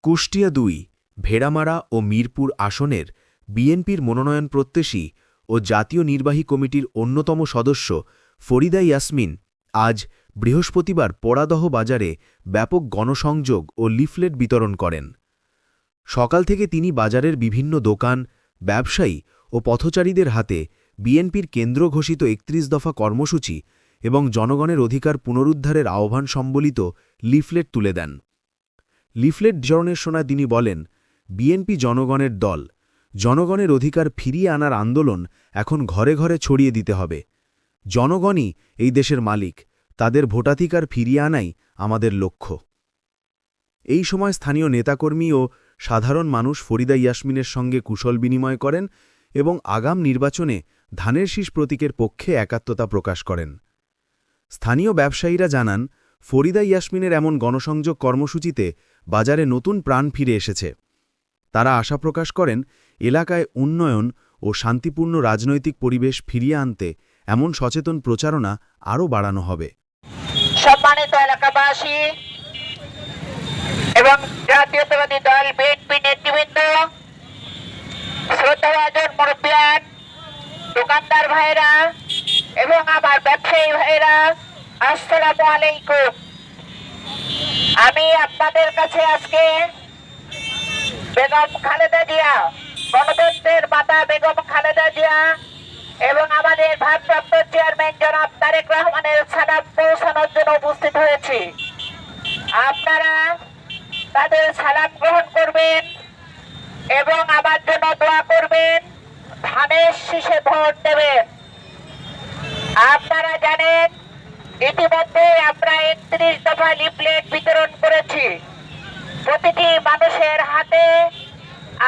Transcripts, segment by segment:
কুষ্টিয়া ২, ভেড়ামারা ও মিরপুর আসনের বিএনপির মনোনয়ন প্রত্যাশী ও জাতীয় নির্বাহী কমিটির অন্যতম সদস্য ফরিদা ইয়াসমিন আজ বৃহস্পতিবার পোড়াদহ বাজারে ব্যাপক গণসংযোগ ও লিফলেট বিতরণ করেন। সকাল থেকে তিনি বাজারের বিভিন্ন দোকান, ব্যবসায়ী ও পথচারীদের হাতে বিএনপির কেন্দ্র ঘোষিত ৩১ দফা কর্মসূচি এবং জনগণের অধিকার পুনরুদ্ধারের আহ্বান সম্বলিত লিফলেট তুলে দেন। লিফলেট বিতরণের সময় তিনি বলেন, বিএনপি জনগণের দল, জনগণের অধিকার ফিরিয়ে আনার আন্দোলন এখন ঘরে ঘরে ছড়িয়ে দিতে হবে। জনগণই এই দেশের মালিক, তাদের ভোটাধিকার ফিরিয়ে আনাই আমাদের লক্ষ্য। এই সময় স্থানীয় নেতাকর্মী ও সাধারণ মানুষ ফরিদা ইয়াসমিনের সঙ্গে কুশল বিনিময় করেন এবং আগাম নির্বাচনে ধানের শীষ প্রতীকের পক্ষে একাত্মতা প্রকাশ করেন। স্থানীয় ব্যবসায়ীরা জানান, ফরিদা ইয়াসমিনের এমন গণসংযোগ কর্মসূচিতে বাজারে নতুন প্রাণ ফিরে এসেছে। তারা আশা প্রকাশ করেন, এলাকায় উন্নয়ন ও শান্তিপূর্ণ রাজনৈতিক পরিবেশ ফিরিয়ে আনতে এমন সচেতন প্রচারণা আরও বাড়ানো হবে। সম্মানিত এলাকাবাসী এবং জাতীয়তাবাদী দল বিএনপি নেতৃবৃন্দ, শ্রদ্ধাভাজন মুরব্বিয়ান, দোকানদার ভাইরা এবং আমার ব্যবসায়ী ভাইরা, আসসালামু আলাইকুম। আমি আপনাদের কাছে আজকে বেগম খালেদা জিয়া, গণতন্ত্রের মাতা বেগম খালেদা জিয়া এবং আমাদের ভারপ্রাপ্ত চেয়ারম্যান জনাব তারেক রহমানের সালাম পৌঁছানোর জন্য উপস্থিত হয়েছি। আপনারা তাদের সালাম গ্রহণ করবেন এবং আমার জন্য দোয়া করবেন, ধানের শীষে ভোট দেবেন। আপনারা জানেন, ইতিমধ্যে আমরা ৩১ দফা লিফলেট বিতরণ করেছি। প্রতিটি মানুষের হাতে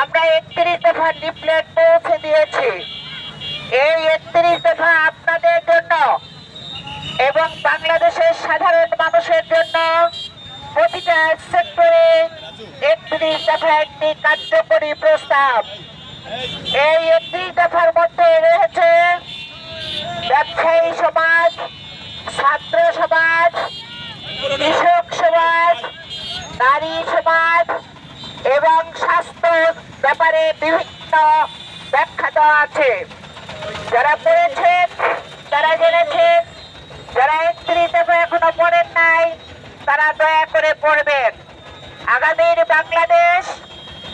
আমরা ৩১ দফা লিফলেট পৌঁছে দিয়েছি। এই ৩১ দফা আপনাদের জন্য এবং বাংলাদেশের সাধারণ মানুষের জন্য প্রতিটা সেক্টরে ৩১ দফা একটি কার্যকরী প্রস্তাব। এই ৩১ দফার মধ্যে রয়েছে ব্যবসায়ী সমাজ, ছাত্র সমাজ, কৃষক সমাজ, নারী সমাজ এবং স্বাস্থ্য ব্যাপারে বিভিন্ন ব্যাখ্যা দেওয়া আছে। যারা পড়েছেন তারা জেনেছেন, যারা ৩১ দফা এখনো পড়েন নাই তারা দয়া করে পড়বেন। আগামীর বাংলাদেশ,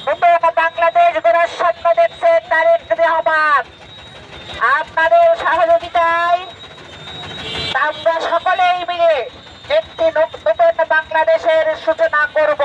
নতুন বাংলাদেশ গড়ার স্বপ্ন দেখছে তারেক রহমান। আপনাদের সহযোগিতায় আমরা সকলেই মিলে একটি নতুন বাংলাদেশের সূচনা করব।